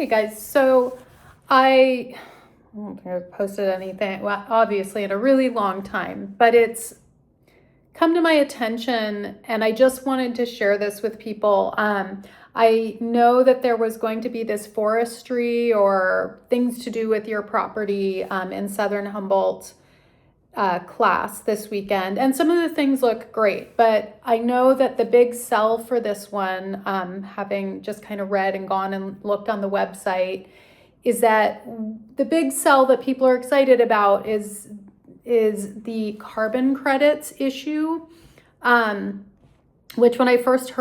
Hey guys, so I don't think I've posted anything, well, obviously in a really long time, but it's come to my attention and I just wanted to share this with people. I know that there was going to be this forestry or things to do with your property in Southern Humboldt class this weekend, and some of the things look great, but I know that the big sell for this one, having just kind of read and gone and looked on the website, is that the big sell that people are excited about is the carbon credits issue, which when I first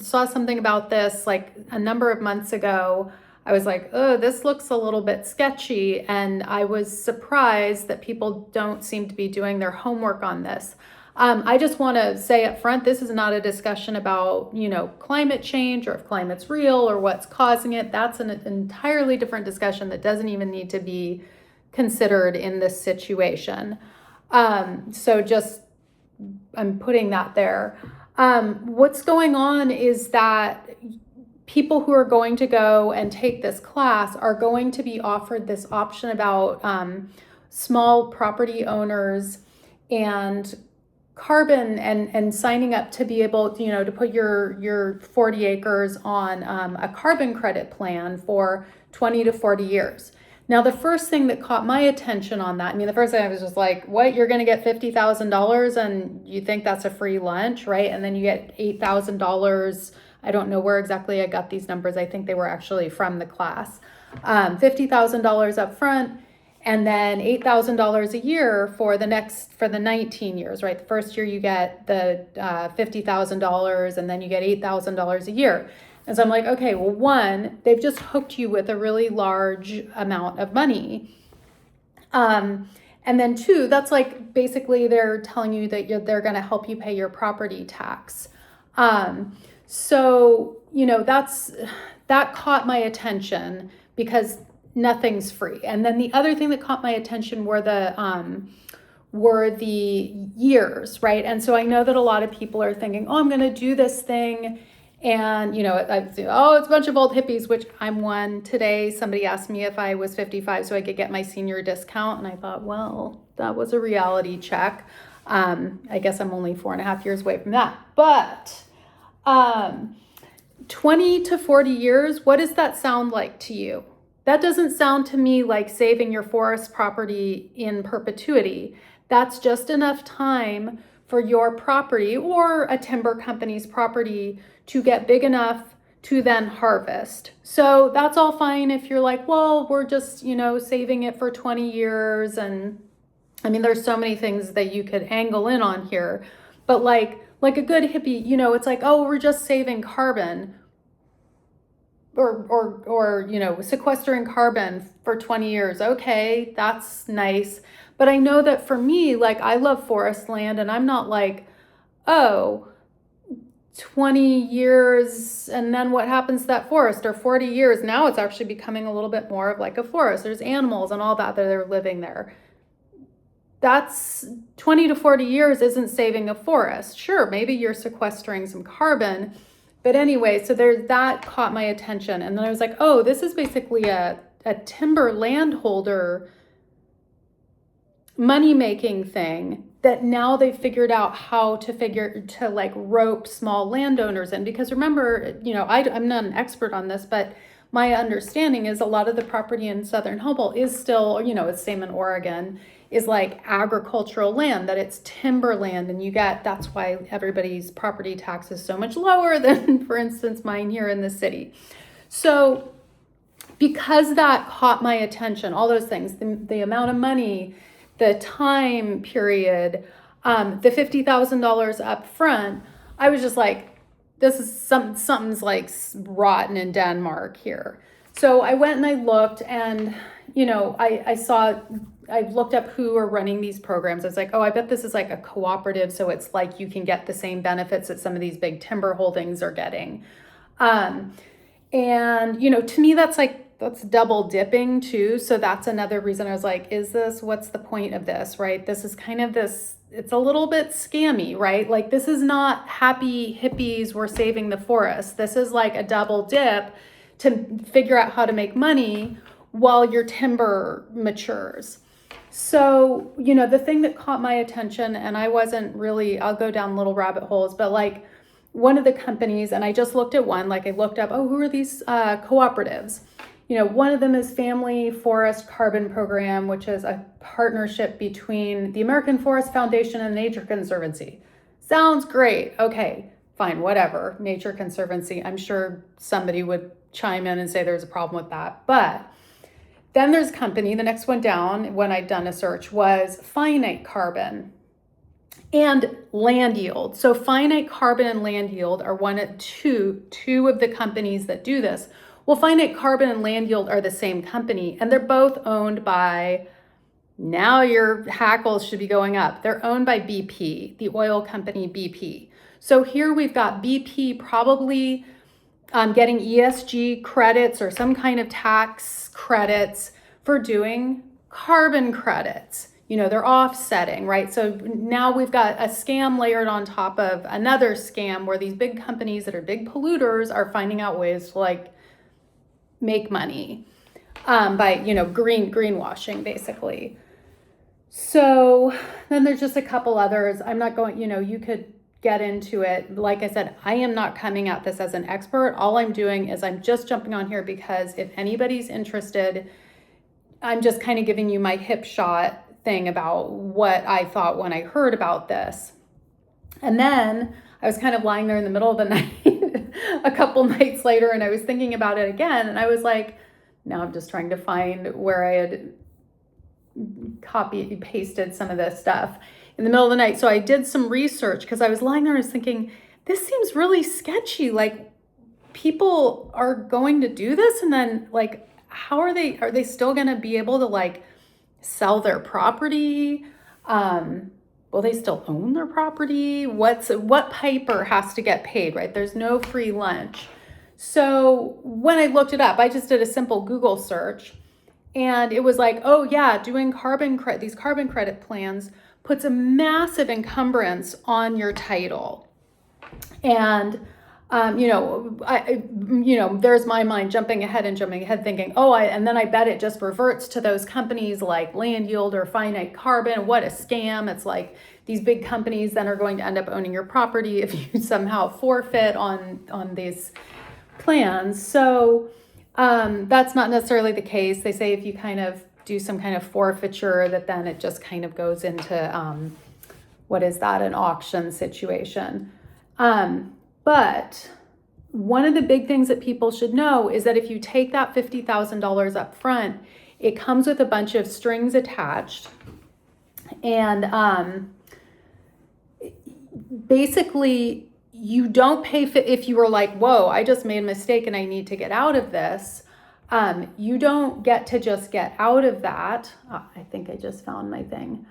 saw something about this like a number of months ago, I was like, oh, this looks a little bit sketchy. And I was surprised that people don't seem to be doing their homework on this. I just want to say up front, this is not a discussion about, climate change or if climate's real or what's causing it. That's an entirely different discussion that doesn't even need to be considered in this situation. So just, I'm putting that there. What's going on is that people who are going to go and take this class are going to be offered this option about small property owners and carbon and signing up to be able to put your 40 acres on a carbon credit plan for 20 to 40 years. Now, the first thing that caught my attention on that, the first thing I was just like, what, you're going to get $50,000 and you think that's a free lunch, right? And then you get $8,000. I don't know where exactly I got these numbers. I think they were actually from the class. $50,000 up front, and then $8,000 a year for the 19 years, right? The first year you get the $50,000, and then you get $8,000 a year. And so I'm like, okay, well, one, they've just hooked you with a really large amount of money. And then two, that's like basically they're telling you that they're going to help you pay your property tax. So, that caught my attention because nothing's free. And then the other thing that caught my attention were the years, right? And so I know that a lot of people are thinking, oh, I'm going to do this thing. And, it's a bunch of old hippies, which I'm one. Today, somebody asked me if I was 55 so I could get my senior discount. And I thought, well, that was a reality check. I guess I'm only 4.5 years away from that. But 20 to 40 years, what does that sound like to you? That doesn't sound to me like saving your forest property in perpetuity. That's just enough time for your property or a timber company's property to get big enough to then harvest. So that's all fine if you're like, well, we're just, saving it for 20 years. And there's so many things that you could angle in on here, but like a good hippie, it's like, oh, we're just saving carbon or sequestering carbon for 20 years. Okay, that's nice. But I know that for me, like, I love forest land, and I'm not like, oh, 20 years and then what happens to that forest, or 40 years. Now it's actually becoming a little bit more of like a forest. There's animals and all that are living there. That's 20 to 40 years isn't saving a forest. Sure, maybe you're sequestering some carbon. But anyway, so that caught my attention. And then I was like, oh, this is basically a timber landholder money-making thing that now they've figured out how to like rope small landowners in. Because remember, I'm not an expert on this, but my understanding is a lot of the property in Southern Humboldt is still, it's same in Oregon, is like agricultural land, that it's timberland, and that's why everybody's property tax is so much lower than, for instance, mine here in the city. So because that caught my attention, all those things, the amount of money, the time period, the $50,000 up front, I was just like, this is something's like rotten in Denmark here. So I went and I looked, and I looked up who are running these programs. I was like, oh, I bet this is like a cooperative, so it's like you can get the same benefits that some of these big timber holdings are getting. And to me, that's double dipping too. So that's another reason I was like, what's the point of this, right? This is kind of it's a little bit scammy, right? Like, this is not happy hippies, we're saving the forest. This is like a double dip to figure out how to make money while your timber matures. So, the thing that caught my attention, and I wasn't really, I'll go down little rabbit holes, but like one of the companies, and I just looked at one, like I looked up, who are these cooperatives? One of them is Family Forest Carbon Program, which is a partnership between the American Forest Foundation and Nature Conservancy. Sounds great. Okay, fine, whatever. Nature Conservancy. I'm sure somebody would chime in and say there's a problem with that. But then there's company, the next one down when I'd done a search was Finite Carbon and Land Yield. So Finite Carbon and Land Yield are two of the companies that do this. Well, Finite Carbon and Land Yield are the same company, and they're both owned by, now your hackles should be going up. They're owned by BP, the oil company BP. So here we've got BP probably getting ESG credits or some kind of tax credits for doing carbon credits. They're offsetting, right? So now we've got a scam layered on top of another scam where these big companies that are big polluters are finding out ways to make money by, greenwashing basically. So then there's just a couple others. I'm not going, you could get into it. Like I said, I am not coming at this as an expert. All I'm doing is I'm just jumping on here because if anybody's interested, I'm just kind of giving you my hip shot thing about what I thought when I heard about this. And then I was kind of lying there in the middle of the night a couple nights later, and I was thinking about it again. And I was like, now I'm just trying to find where I had copy pasted some of this stuff in the middle of the night. So I did some research because I was lying there and I was thinking, this seems really sketchy. Like, people are going to do this, and then how are they still going to be able to sell their property? Will they still own their property? What piper has to get paid, right? There's no free lunch. So when I looked it up, I just did a simple Google search, and it was like, oh yeah, doing these carbon credit plans puts a massive encumbrance on your title. And there's my mind jumping ahead thinking, and then I bet it just reverts to those companies like Land Yield or Finite Carbon. What a scam. It's like these big companies then are going to end up owning your property if you somehow forfeit on these plans. So that's not necessarily the case. They say if you kind of do some kind of forfeiture, that then it just kind of goes into, an auction situation. But one of the big things that people should know is that if you take that $50,000 up front, it comes with a bunch of strings attached. And basically, you don't pay if you were like, whoa, I just made a mistake and I need to get out of this. You don't get to just get out of that. I think I just found my thing.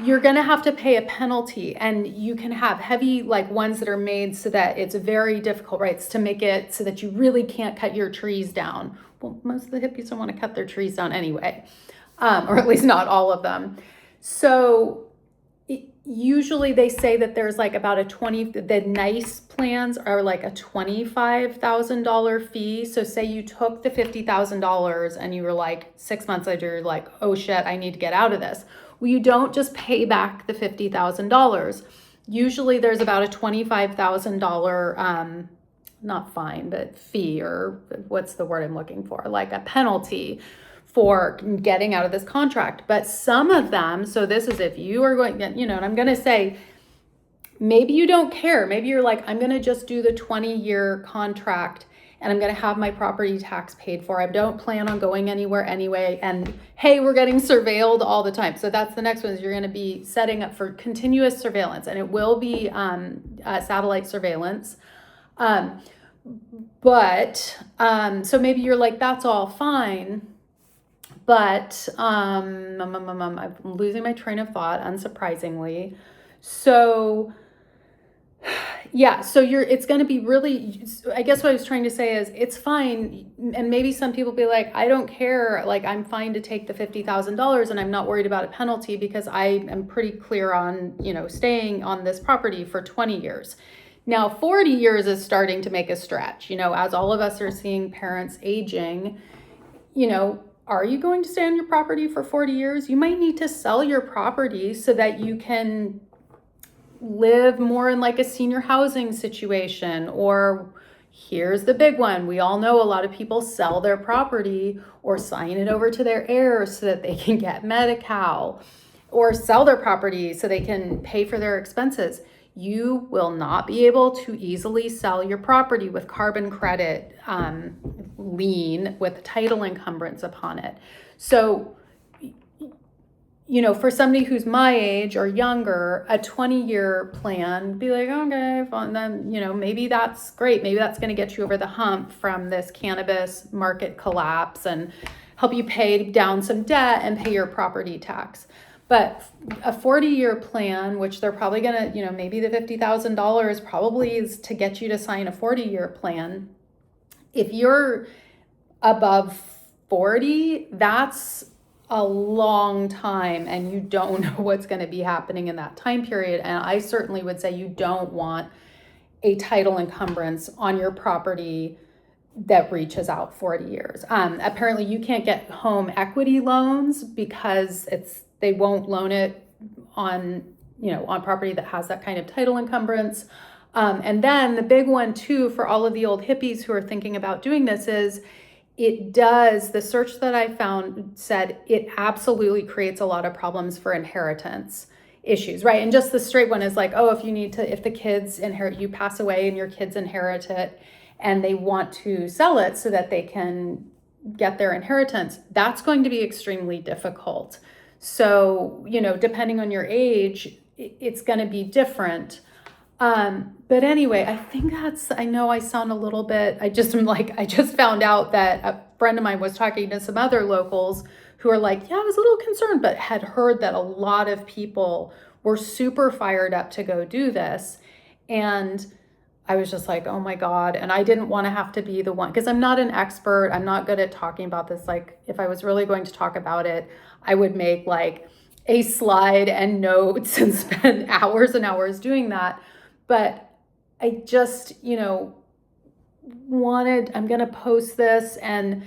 You're going to have to pay a penalty, and you can have heavy ones that are made so that it's very difficult, right? It's to make it so that you really can't cut your trees down. Well, most of the hippies don't want to cut their trees down anyway, or at least not all of them. So usually they say that there's about the nice plans are a $25,000 fee. So say you took the $50,000 and you were 6 months later, you're like, oh shit, I need to get out of this. Well, you don't just pay back the $50,000. Usually there's about a $25,000, not fine, but fee, or what's the word I'm looking for? A penalty for getting out of this contract. But some of them, so this is if you are going, and I'm going to say, maybe you don't care. Maybe you're like, I'm going to just do the 20-year contract and I'm going to have my property tax paid for. I don't plan on going anywhere anyway. And hey, we're getting surveilled all the time. So that's the next one, is you're going to be setting up for continuous surveillance, and it will be satellite surveillance. So maybe you're like, that's all fine. But I'm losing my train of thought, unsurprisingly. So yeah, so it's going to be really, I guess what I was trying to say is it's fine. And maybe some people be like, I don't care. I'm fine to take the $50,000 and I'm not worried about a penalty because I am pretty clear on, staying on this property for 20 years. Now, 40 years is starting to make a stretch. As all of us are seeing parents aging, are you going to stay on your property for 40 years? You might need to sell your property so that you can live more in like a senior housing situation. Or here's the big one. We all know a lot of people sell their property or sign it over to their heirs so that they can get Medi-Cal, or sell their property so they can pay for their expenses. You will not be able to easily sell your property with carbon credit lien with title encumbrance upon it. So, for somebody who's my age or younger, a 20-year plan, be like, okay, fine, then, maybe that's great. Maybe that's going to get you over the hump from this cannabis market collapse and help you pay down some debt and pay your property tax. But a 40-year plan, which they're probably going to, maybe the $50,000 probably is to get you to sign a 40-year plan. If you're above 40, that's a long time, and you don't know what's going to be happening in that time period. And I certainly would say you don't want a title encumbrance on your property that reaches out 40 years. Apparently you can't get home equity loans because they won't loan it on property that has that kind of title encumbrance. And then the big one too, for all of the old hippies who are thinking about doing this, is the search that I found said it absolutely creates a lot of problems for inheritance issues, right? And just the straight one is like, oh, if the kids inherit, you pass away and your kids inherit it and they want to sell it so that they can get their inheritance, that's going to be extremely difficult. So, depending on your age, it's going to be different. But anyway, I think I know I sound a little bit, I just found out that a friend of mine was talking to some other locals who are like, yeah, I was a little concerned, but had heard that a lot of people were super fired up to go do this. And I was just like, oh my God. And I didn't want to have to be the one, because I'm not an expert. I'm not good at talking about this. Like, if I was really going to talk about it, I would make like a slide and notes and spend hours and hours doing that. But I just, I'm going to post this, and,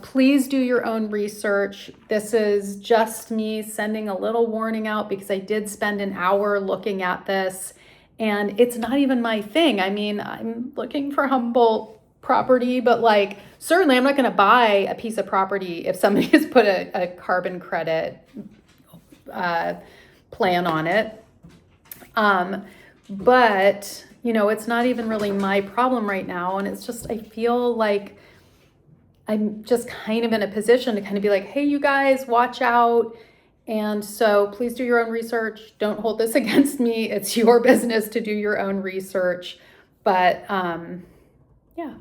please do your own research. This is just me sending a little warning out because I did spend an hour looking at this. And it's not even my thing. I mean, I'm looking for Humboldt property, but like, certainly I'm not going to buy a piece of property if somebody has put a carbon credit plan on it. But, it's not even really my problem right now. And it's just, I feel like I'm just kind of in a position to kind of be like, hey, you guys, watch out. And so please do your own research. Don't hold this against me. It's your business to do your own research. But yeah.